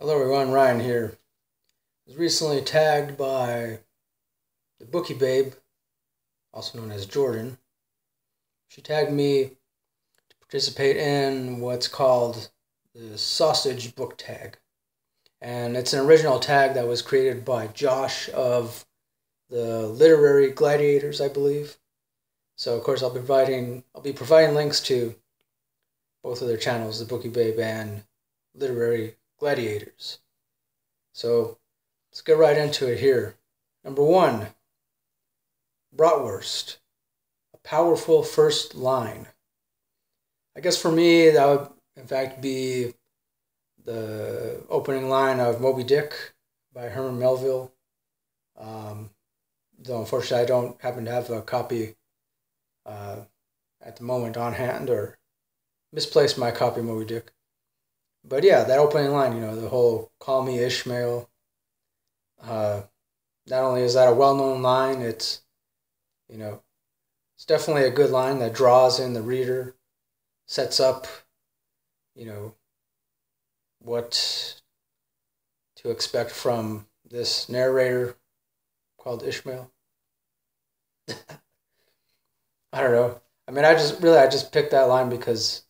Hello everyone, Ryan here. I was recently tagged by the Bookie Babe, also known as Jordan. She tagged me to participate in what's called the Sausage Book Tag. And it's an original tag that was created by Josh of the Literary Gladiators, I believe. So of course I'll be providing links to both of their channels, the Bookie Babe and Literary Gladiators. So let's get right into it here. Number 1, Bratwurst, a powerful first line. I guess for me that would in fact be the opening line of Moby Dick by Herman Melville. Though unfortunately I don't happen to have a copy at the moment on hand, or misplaced my copy of Moby Dick. But yeah, that opening line, the whole "Call me Ishmael." Not only is that a well-known line, it's definitely a good line that draws in the reader, sets up, what to expect from this narrator called Ishmael. I don't know. I mean, I just picked that line because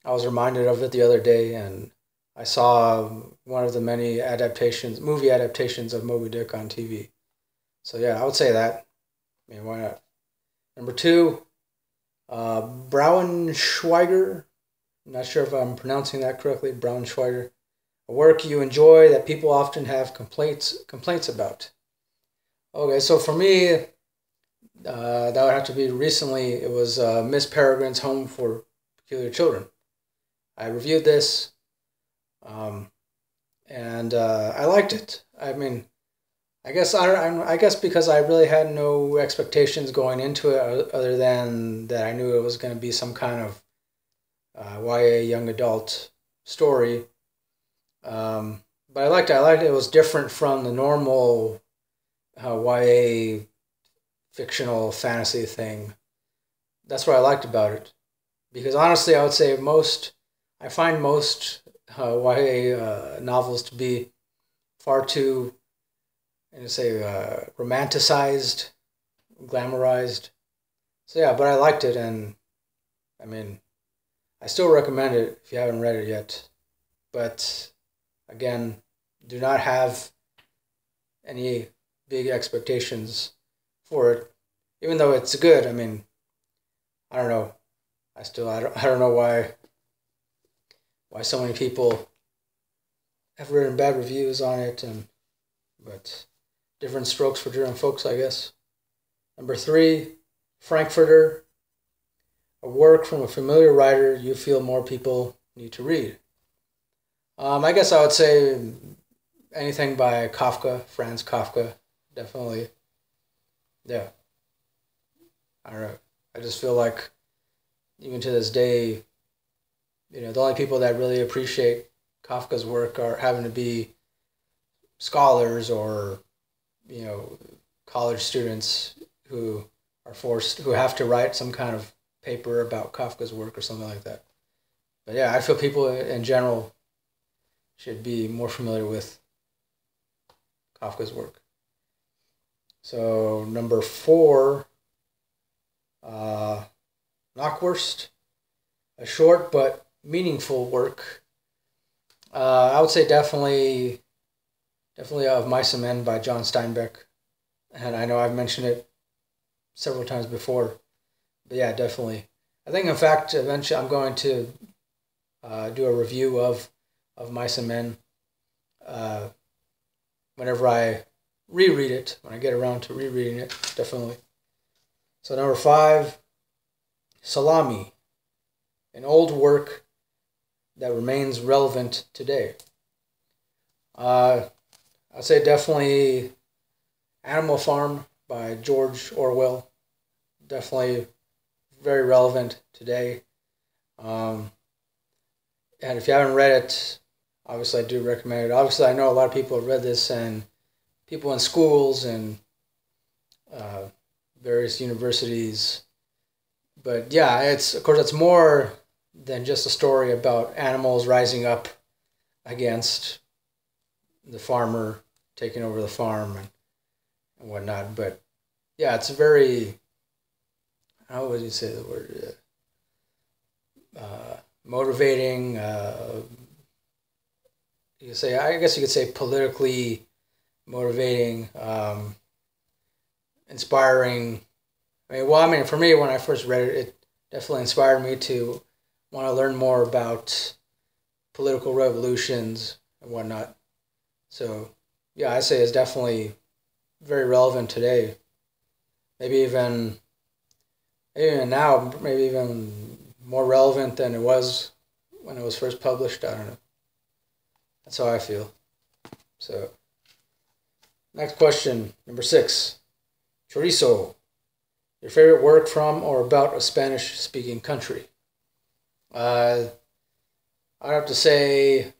I was reminded of it the other day, and I saw one of the many movie adaptations of Moby Dick on TV. So yeah, I would say that. I mean, why not? Number 2, Braunschweiger. I'm not sure if I'm pronouncing that correctly. Braunschweiger. A work you enjoy that people often have complaints about. Okay, so for me, that would have to be recently. It was Miss Peregrine's Home for Peculiar Children. I reviewed this, and I liked it. I mean, I guess because I really had no expectations going into it, other than that I knew it was going to be some kind of YA young adult story. But I liked it. It was different from the normal YA fictional fantasy thing. That's what I liked about it. Because honestly, I would say I find most YA novels to be far too, romanticized, glamorized. So yeah, but I liked it, and I mean, I still recommend it if you haven't read it yet. But again, do not have any big expectations for it, even though it's good. I mean, I don't know. I don't know why so many people have written bad reviews on it, but different strokes for different folks, I guess. Number 3, Frankfurter, a work from a familiar writer you feel more people need to read. I guess I would say anything by Kafka, Franz Kafka, definitely. Yeah. I don't know. I just feel like even to this day, the only people that really appreciate Kafka's work are having to be scholars or, college students who have to write some kind of paper about Kafka's work or something like that. But yeah, I feel people in general should be more familiar with Kafka's work. So number 4, Knockwurst, a short but meaningful work. I would say definitely of Mice and Men by John Steinbeck. And I know I've mentioned it several times before. But yeah, definitely. I think, in fact, eventually I'm going to do a review of Mice and Men whenever I reread it, when I get around to rereading it, definitely. So number 5, Salami, an old work that remains relevant today. I'd say definitely Animal Farm by George Orwell. Definitely very relevant today. And if you haven't read it, obviously I do recommend it. Obviously I know a lot of people have read this, and people in schools and various universities. But yeah, it's more than just a story about animals rising up against the farmer taking over the farm and whatnot. But yeah, it's very, how would you say the word? Motivating. You say, I guess you could say politically motivating, inspiring. I mean, for me, when I first read it, it definitely inspired me to want to learn more about political revolutions and whatnot. So, yeah, I say it's definitely very relevant today. Maybe even now, maybe even more relevant than it was when it was first published. I don't know. That's how I feel. So, next question, number 6. Chorizo. Your favorite work from or about a Spanish-speaking country? I'd have to say,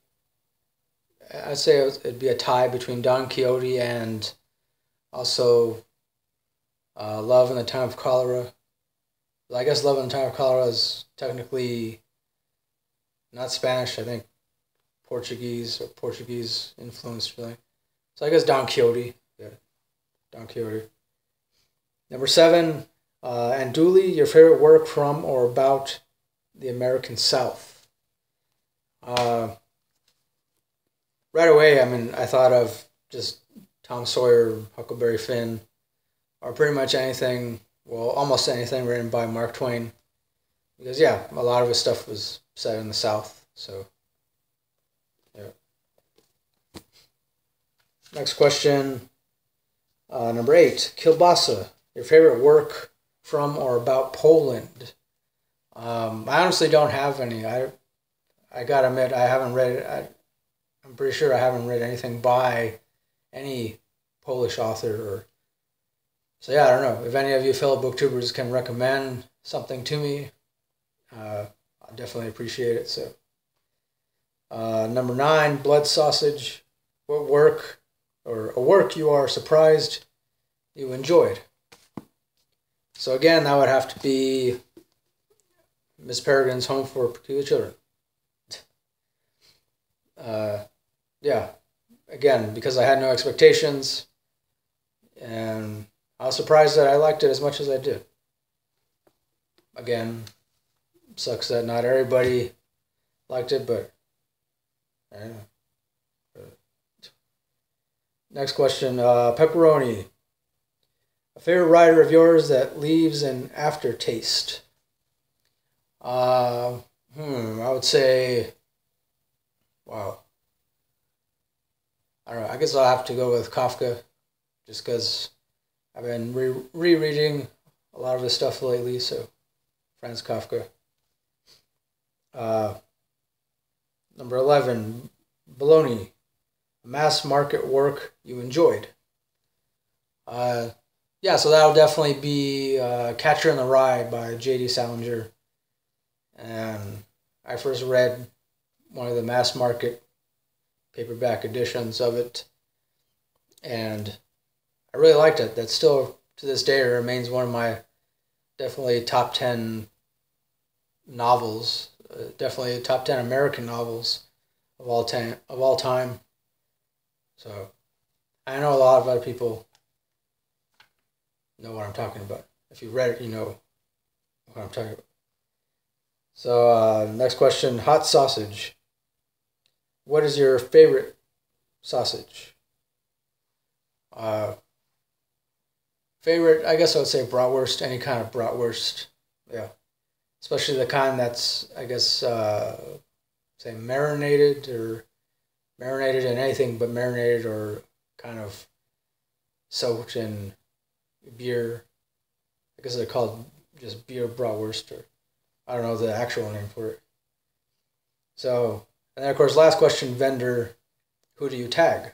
I'd say it'd be a tie between Don Quixote and also Love in the Time of Cholera. I guess Love in the Time of Cholera is technically not Spanish, I think Portuguese or Portuguese influenced, really. So I guess Don Quixote. Yeah, Don Quixote. Number 7, and Dooley, your favorite work from or about the American South? Right away, I mean, I thought of just Tom Sawyer, Huckleberry Finn, or pretty much anything, well, almost anything written by Mark Twain. Because, yeah, a lot of his stuff was set in the South, so, yeah. Next question, number 8, Kielbasa, your favorite work from or about Poland? I honestly don't have any. I gotta admit, I haven't read it. I'm pretty sure I haven't read anything by any Polish author. So yeah, I don't know. If any of you fellow booktubers can recommend something to me, I'll definitely appreciate it. So, number 9, Blood Sausage. What work, or a work you are surprised you enjoyed? So again, that would have to be Miss Peregrine's Home for Peculiar Children. Yeah, again, because I had no expectations, and I was surprised that I liked it as much as I did. Again, sucks that not everybody liked it, but I don't know. Next question, Pepperoni. A favorite writer of yours that leaves an aftertaste? I would say, wow. I don't know, I guess I'll have to go with Kafka, just because I've been rereading a lot of his stuff lately, so Franz Kafka. Number 11, Bologna, a mass market work you enjoyed. Yeah, so that'll definitely be Catcher in the Rye by J.D. Salinger. And I first read one of the mass market paperback editions of it, and I really liked it. That still, to this day, remains one of my definitely top 10 novels, definitely top 10 American novels of all time. So I know a lot of other people know what I'm talking about. If you read it, you know what I'm talking about. So next question, hot sausage. What is your favorite sausage? Favorite, I guess I would say bratwurst, any kind of bratwurst. Yeah. Especially the kind that's, I guess, say marinated in anything but marinated, or kind of soaked in beer. I guess they're called just beer bratwurst, or I don't know the actual name for it. So, and then of course, last question, vendor, who do you tag?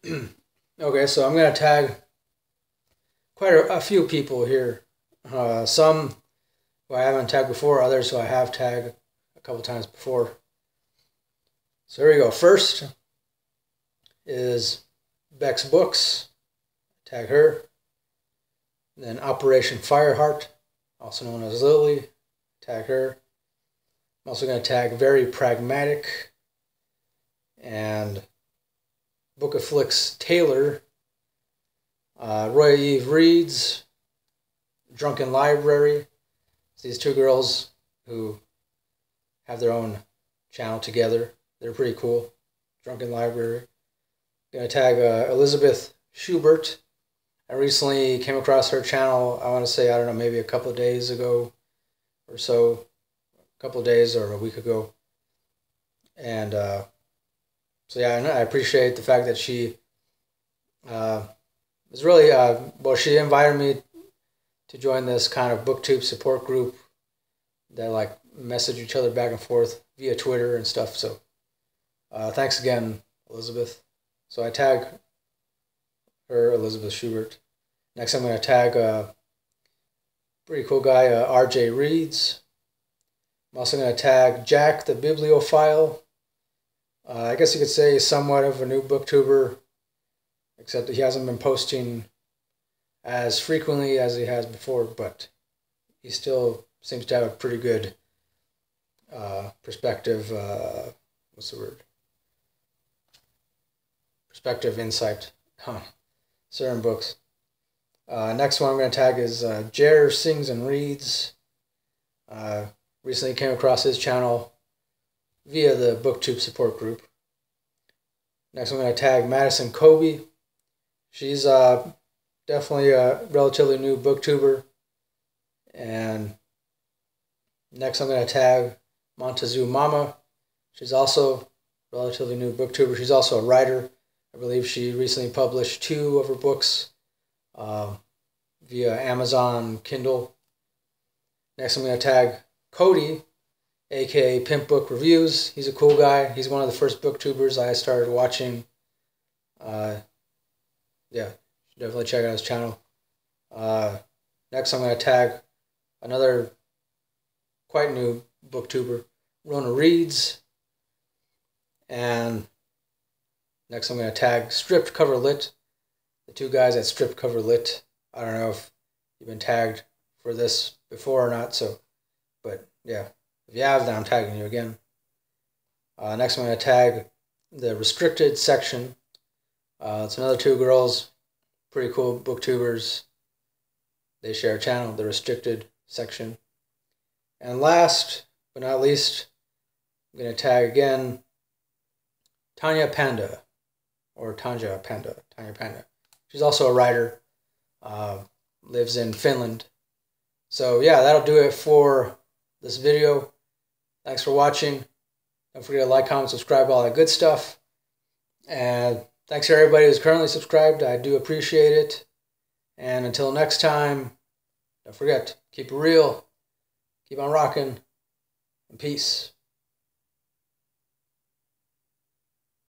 Okay, so I'm going to tag quite a few people here. Some who I haven't tagged before, others who I have tagged a couple times before. So here we go. First is Beck's Books. Tag her. Then Operation Fireheart, also known as Lily. Tag her. I'm also going to tag Very Pragmatic. and BookaflixTaylor, Roya Eve Reads, Drunken Library. It's these two girls who have their own channel together. They're pretty cool. Drunken Library. Gonna tag Elizabeth Schubert. I recently came across her channel, I want to say, I don't know, maybe a couple of days ago or so. A couple of days or a week ago. And so yeah, I appreciate the fact that she was really, well, she invited me to join this kind of booktube support group that like message each other back and forth via Twitter and stuff. So thanks again, Elizabeth. So I tag her, Elizabeth Schubert. Next I'm going to tag a pretty cool guy, RjReads. I'm also going to tag Jack the Bibliophile. I guess you could say he's somewhat of a new booktuber, except that he hasn't been posting as frequently as he has before, but he still seems to have a pretty good perspective, what's the word? Perspective, insight, certain books. Next one I'm going to tag is JerSingsandReads. Recently came across his channel via the booktube support group. Next I'm going to tag Madison Kobe. She's definitely a relatively new booktuber. And next I'm going to tag Montezumama. She's also a relatively new booktuber. She's also a writer. I believe she recently published 2 of her books via Amazon Kindle. Next I'm going to tag Cody, aka Pimp Book Reviews. He's a cool guy. He's one of the first booktubers I started watching. Yeah, definitely check out his channel. Next I'm going to tag another quite new booktuber, Rhonnareads. And next I'm going to tag Stripped Cover Lit, the 2 guys at Stripped Cover Lit. I don't know if you've been tagged for this before or not, so, but yeah, if you have, then I'm tagging you again. Next I'm going to tag the Restricted section. It's another 2 girls, pretty cool booktubers. They share a channel, the Restricted section. And last but not least, I'm going to tag again Tanja Panda, or Tanja Panda, Tanja Panda. She's also a writer, lives in Finland. So yeah, that'll do it for this video. Thanks for watching. Don't forget to like, comment, subscribe, all that good stuff. And thanks to everybody who's currently subscribed. I do appreciate it. And until next time, don't forget, keep it real, keep on rocking, and peace.